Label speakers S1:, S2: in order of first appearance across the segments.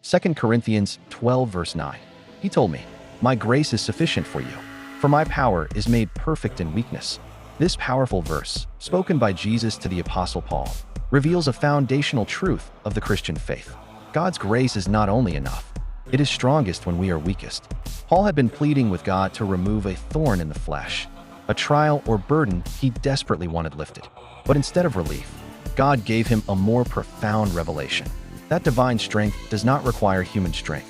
S1: 2 Corinthians 12 verse 9. He told me, "My grace is sufficient for you, for my power is made perfect in weakness." This powerful verse, spoken by Jesus to the Apostle Paul, reveals a foundational truth of the Christian faith. God's grace is not only enough, it is strongest when we are weakest. Paul had been pleading with God to remove a thorn in the flesh, a trial or burden he desperately wanted lifted. But instead of relief, God gave him a more profound revelation. That divine strength does not require human strength.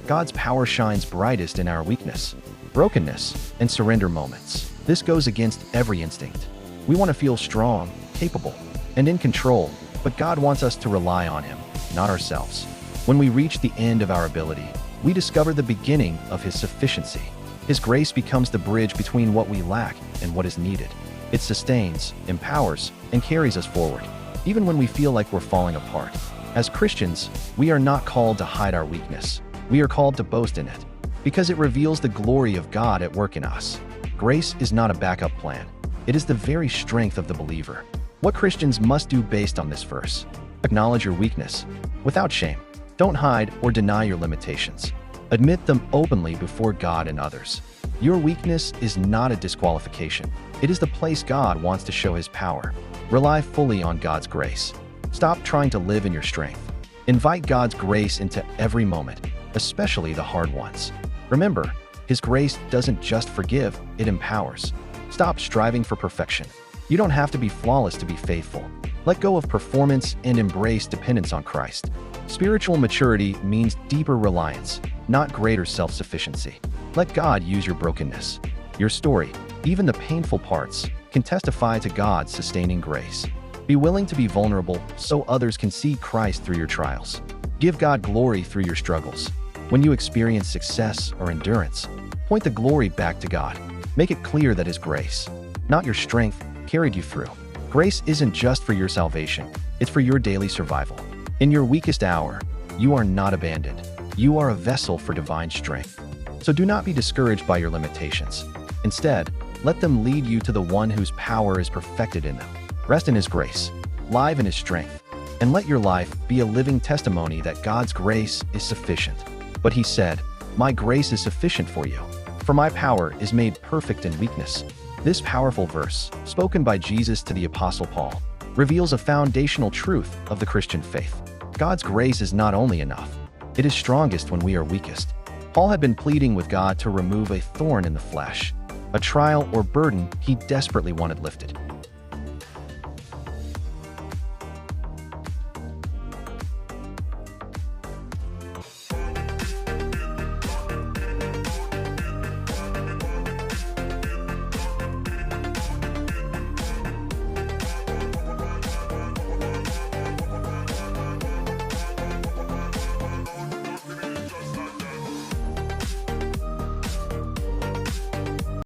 S1: God's power shines brightest in our weakness, brokenness, and surrender moments. This goes against every instinct. We want to feel strong, capable, and in control, but God wants us to rely on Him, not ourselves. When we reach the end of our ability, we discover the beginning of His sufficiency. His grace becomes the bridge between what we lack and what is needed. It sustains, empowers, and carries us forward, even when we feel like we're falling apart. As Christians, we are not called to hide our weakness. We are called to boast in it, because it reveals the glory of God at work in us. Grace is not a backup plan. It is the very strength of the believer. What Christians must do based on this verse: acknowledge your weakness without shame. Don't hide or deny your limitations. Admit them openly before God and others. Your weakness is not a disqualification. It is the place God wants to show His power. Rely fully on God's grace. Stop trying to live in your strength. Invite God's grace into every moment, especially the hard ones. Remember, His grace doesn't just forgive, it empowers. Stop striving for perfection. You don't have to be flawless to be faithful. Let go of performance and embrace dependence on Christ. Spiritual maturity means deeper reliance, not greater self-sufficiency. Let God use your brokenness. Your story, even the painful parts, can testify to God's sustaining grace. Be willing to be vulnerable so others can see Christ through your trials. Give God glory through your struggles. When you experience success or endurance, point the glory back to God. Make it clear that His grace, not your strength, carried you through. Grace isn't just for your salvation, it's for your daily survival. In your weakest hour, you are not abandoned. You are a vessel for divine strength. So do not be discouraged by your limitations. Instead, let them lead you to the one whose power is perfected in them. Rest in His grace, live in His strength, and let your life be a living testimony that God's grace is sufficient. But He said, "My grace is sufficient for you, for my power is made perfect in weakness." This powerful verse, spoken by Jesus to the Apostle Paul, reveals a foundational truth of the Christian faith. God's grace is not only enough, it is strongest when we are weakest. Paul had been pleading with God to remove a thorn in the flesh, a trial or burden he desperately wanted lifted.